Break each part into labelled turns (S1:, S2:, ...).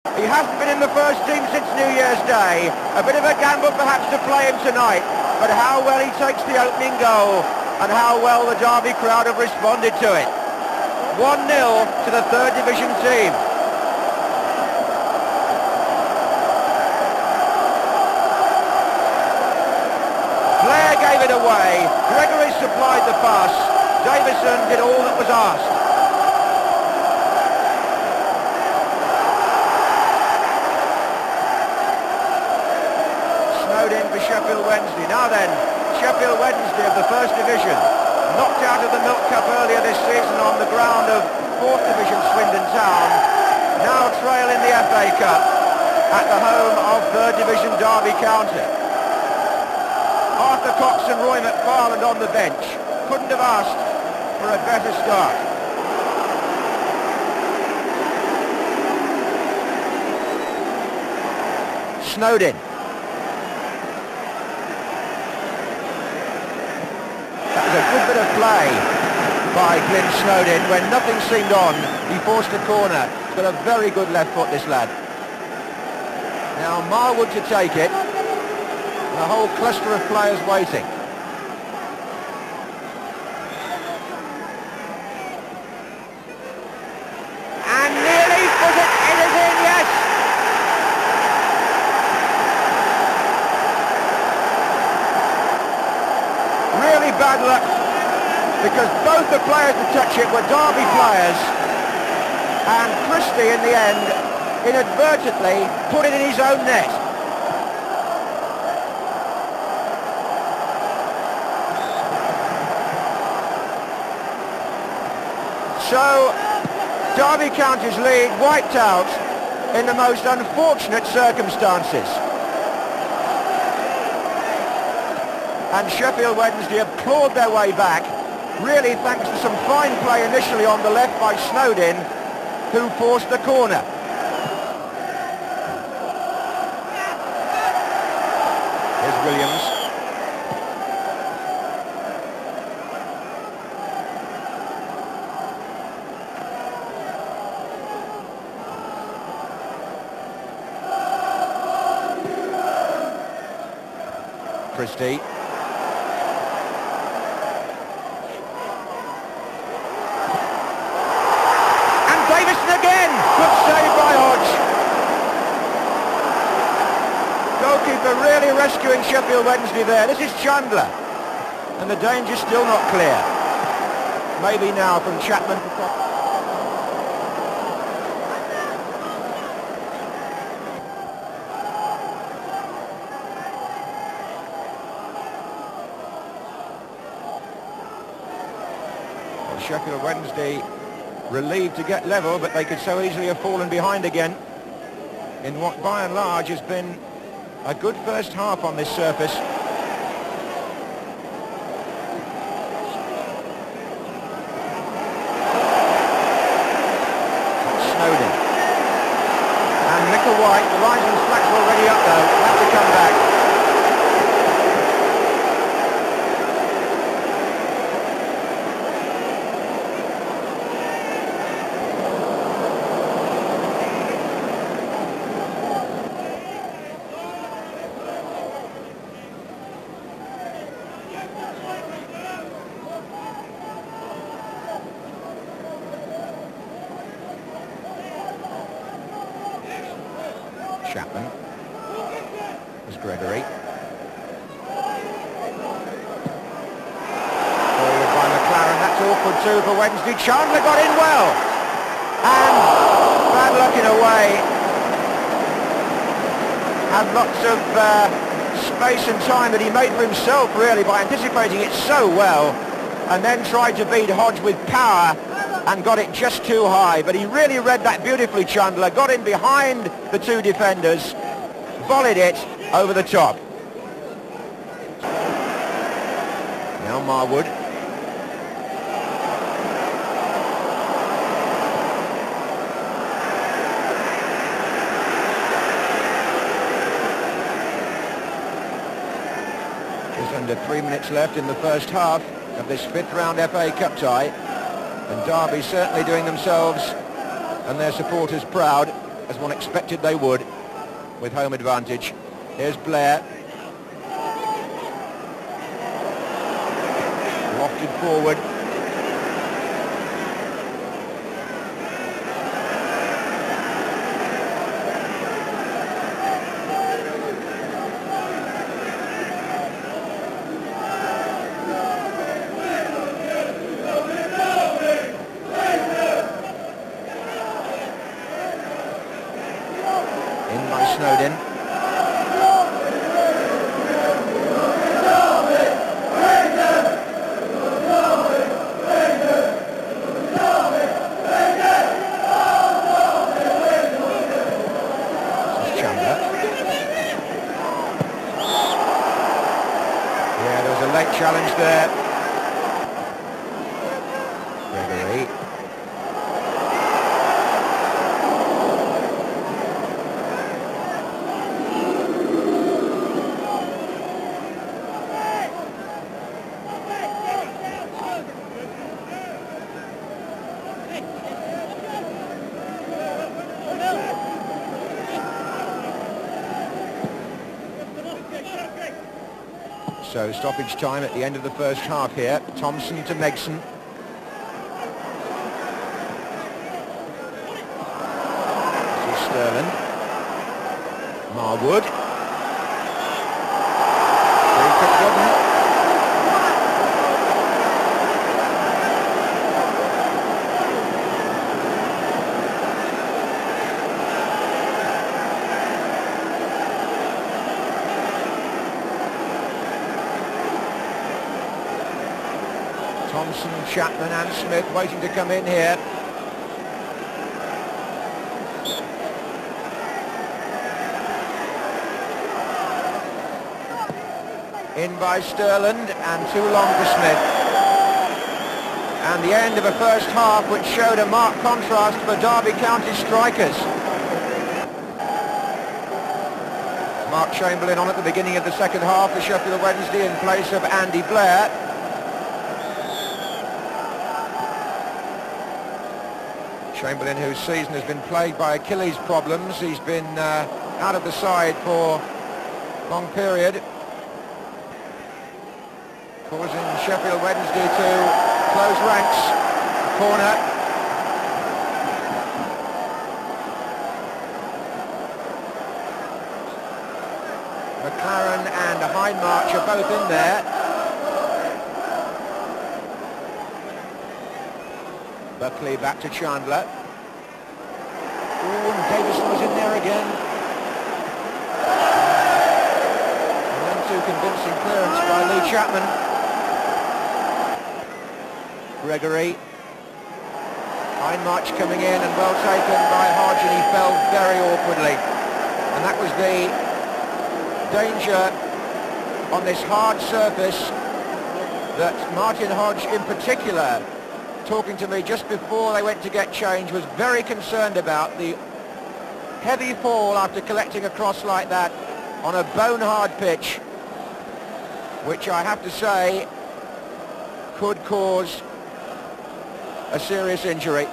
S1: He hasn't been in the first team since New Year's Day. A bit of a gamble perhaps to play him tonight, but how well he takes the opening goal and how well the Derby crowd have responded to it. 1-0 to the third division team. Blair gave it away. Gregory supplied the pass. Davison did all that was asked. In for Sheffield Wednesday. Now then, Sheffield Wednesday of the First Division, knocked out of the Milk Cup earlier this season on the ground of 4th Division Swindon Town, now trail in the FA Cup at the home of 3rd Division Derby County. Arthur Cox and Roy McFarland on the bench. Couldn't have asked for a better start. Snowden. A good bit of play by Glyn Snowden. When nothing seemed on, he forced a corner. He's got a very good left foot, this lad. Now Marwood to take it. A whole cluster of players waiting. And nearly put it. It is in, yes! Really bad luck, because both the players to touch it were Derby players, and Christie in the end inadvertently put it in his own net. So Derby County's lead wiped out in the most unfortunate circumstances. And Sheffield Wednesday have clawed their way back, really thanks to some fine play initially on the left by Snowden, who forced the corner. Here's Williams. Christie. Again, good save by Hodge. Goalkeeper really rescuing Sheffield Wednesday there. This is Chandler, and the danger's still not clear. Maybe now from Chapman. Well, Sheffield Wednesday relieved to get level, but they could so easily have fallen behind again in what by and large has been a good first half on this surface. Snowden. And Michael White, the linesman's flags already up though, will have to come back. Chapman. There's Gregory. Forward by McLaren. That's awkward too for Wednesday. Chandler got in well. And bad luck in a way. Had lots of space and time that he made for himself really by anticipating it so well, and then tried to beat Hodge with power and got it just too high. But he really read that beautifully, Chandler. Got in behind the two defenders, volleyed it over the top. Now Marwood. Just under 3 minutes left in the first half of this fifth round FA Cup tie. And Derby certainly doing themselves and their supporters proud. as one expected they would, with home advantage. Here's Blair. Wafted forward. Snowden. Yeah, there was a late challenge there. Gregory. So stoppage time at the end of the first half here. Thompson to Megson. This is Sterling. Marwood. Very quick Robin. Thompson, Chapman and Smith waiting to come in here. In by Sterland and too long for Smith. And the end of a first half which showed a marked contrast for Derby County strikers. Mark Chamberlain on at the beginning of the second half for Sheffield Wednesday in place of Andy Blair. Chamberlain, whose season has been plagued by Achilles problems. He's been out of the side for a long period, causing Sheffield Wednesday to close ranks. Corner. McLaren and Hindmarch are both in there. Buckley back to Chandler. Ooh, and Davison was in there again. And then too convincing clearance by Lee Chapman. Gregory. Hindmarch coming in and well taken by Hodge, and he fell very awkwardly. And that was the danger on this hard surface that Martin Hodge in particular, talking to me just before they went to get change, was very concerned about. The heavy fall after collecting a cross like that on a bone-hard pitch, which I have to say could cause a serious injury.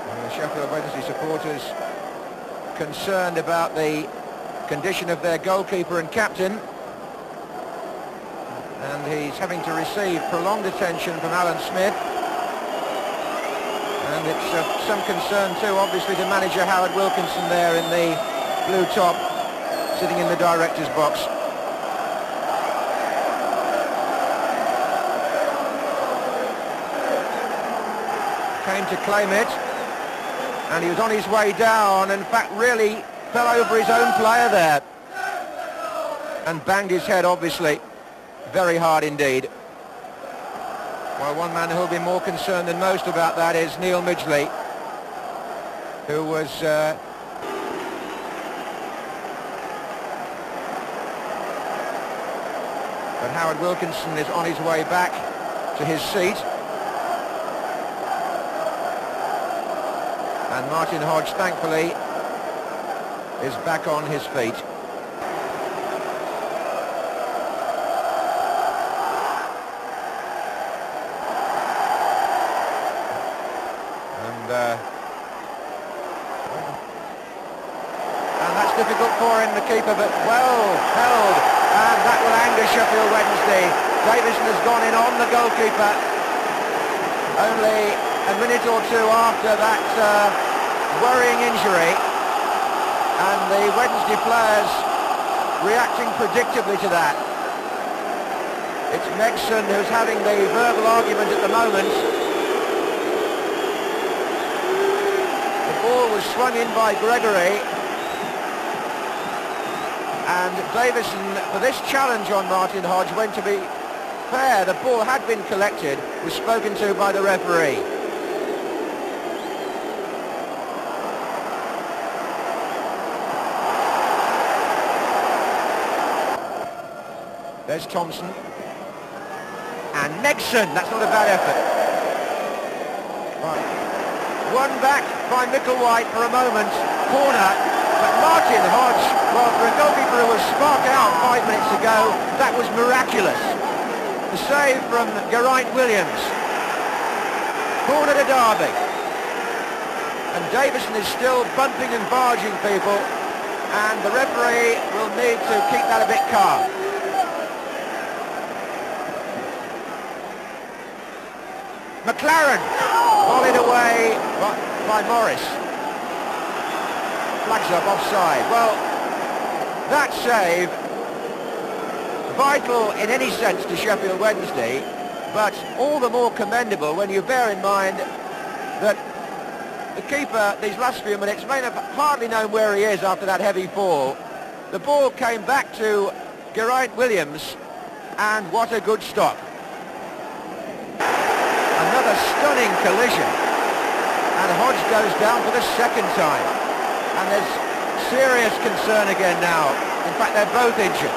S1: And the Sheffield Wednesday supporters concerned about the condition of their goalkeeper and captain, and he's having to receive prolonged attention from Alan Smith, and it's of some concern too obviously to manager Howard Wilkinson there in the blue top, sitting in the director's box. Came to claim it, and he was on his way down, in fact really fell over his own player there and banged his head obviously very hard indeed. Well, one man who'll be more concerned than most about that is Neil Midgley, who was but Howard Wilkinson is on his way back to his seat. And Martin Hodge, thankfully, is back on his feet. difficult for him, the keeper, but well held, and that will anger Sheffield Wednesday. Davison has gone in on the goalkeeper only a minute or two after that worrying injury, and the Wednesday players reacting predictably to that. It's Megson who's having the verbal argument at the moment. The ball was swung in by Gregory, and Davison, for this challenge on Martin Hodge, when to be fair, the ball had been collected, was spoken to by the referee. There's Thompson. And Megson, that's not a bad effort. Right. One back by Micklewhite for a moment. Corner. But Martin Hodge, well, for a goalkeeper who was sparked out 5 minutes ago, that was miraculous. The save from Geraint Williams. Corner to Derby. And Davison is still bumping and barging people, and the referee will need to keep that a bit calm. McLaren volleyed away by Morris. Flags up offside. Well, that save, vital in any sense to Sheffield Wednesday, but all the more commendable when you bear in mind that the keeper these last few minutes may have hardly known where he is after that heavy fall. The ball came back to Geraint Williams, and what a good stop. Another stunning collision, and Hodge goes down for the second time, and there's serious concern again now. In fact, they're both injured.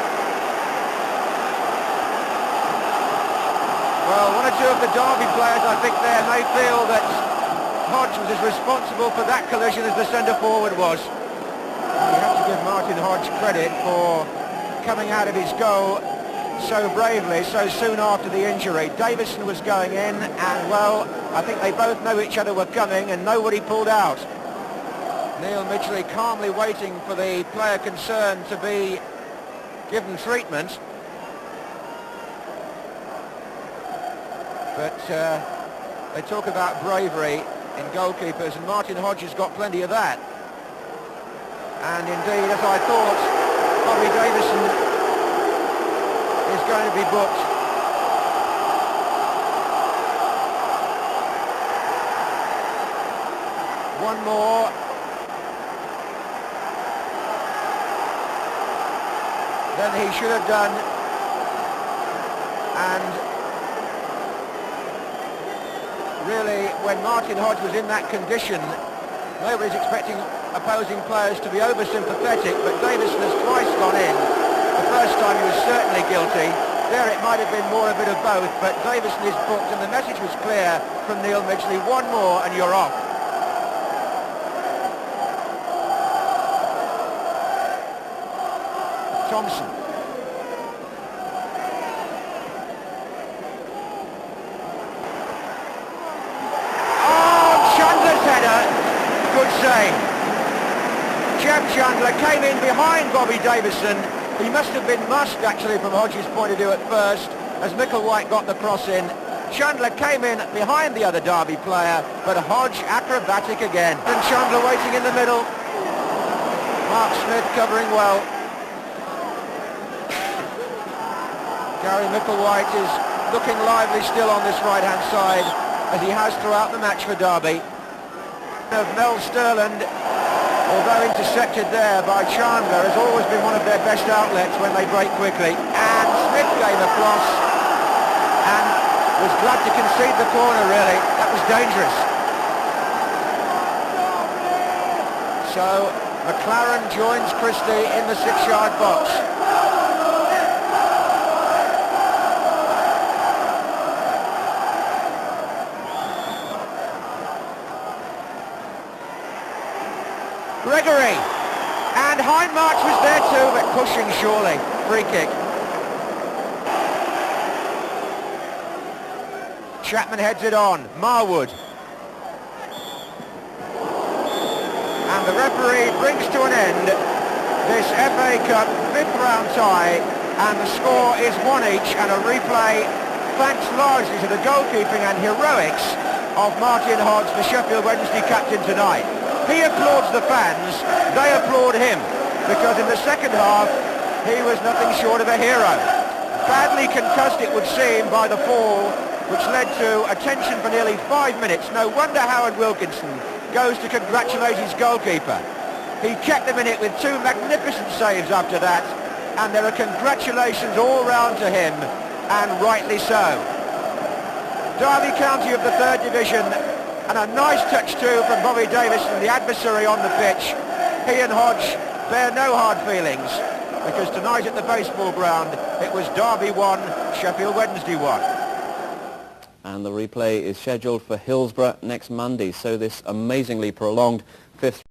S1: Well, one or two of the Derby players, I think, there may feel that Hodge was as responsible for that collision as the centre forward was. You have to give Martin Hodge credit for coming out of his goal so bravely, so soon after the injury. Davison was going in, and well, I think they both know each other were coming, and nobody pulled out. Neil Midgley calmly waiting for the player concerned to be given treatment. But they talk about bravery in goalkeepers, and Martin Hodge has got plenty of that. And indeed, as I thought, Bobby Davison is going to be booked. One more. Than he should have done. And really, when Martin Hodge was in that condition, nobody's expecting opposing players to be over-sympathetic, but Davison has twice gone in. The first time he was certainly guilty. There it might have been more a bit of both, but Davison is booked, and the message was clear from Neil Midgley. One more and you're off. Thompson. Oh, Chandler's header. Good save. Jeb Chandler came in behind Bobby Davison. He must have been musked, actually, from Hodge's point of view at first, as Micklewhite got the cross in. Chandler came in behind the other Derby player, but Hodge acrobatic again. And Chandler waiting in the middle. Mark Smith covering well. Gary Micklewhite is looking lively still on this right-hand side, as he has throughout the match for Derby. Of Mel Sterland, although intercepted there by Chandler, has always been one of their best outlets when they break quickly. And Smith gave a cross and was glad to concede the corner, really. That was dangerous. So McLaren joins Christie in the 6-yard box. Gregory, and Hindmarch was there too, but pushing surely. Free kick. Chapman heads it on. Marwood. And the referee brings to an end this FA Cup 5th round tie, and the score is 1 each, and a replay thanks largely to the goalkeeping and heroics of Martin Hodge, the Sheffield Wednesday captain tonight. He applauds the fans, they applaud him, because in the second half he was nothing short of a hero. Badly concussed, it would seem, by the fall, which led to attention for nearly 5 minutes. No wonder Howard Wilkinson goes to congratulate his goalkeeper. He kept them in it with 2 magnificent saves after that, and there are congratulations all round to him, and rightly so. Derby County of the 3rd Division, and a nice touch too from Bobby Davis and the adversary on the pitch. He and Hodge bear no hard feelings, because tonight at the baseball ground it was Derby 1, Sheffield Wednesday 1.
S2: And the replay is scheduled for Hillsborough next Monday, so this amazingly prolonged 5th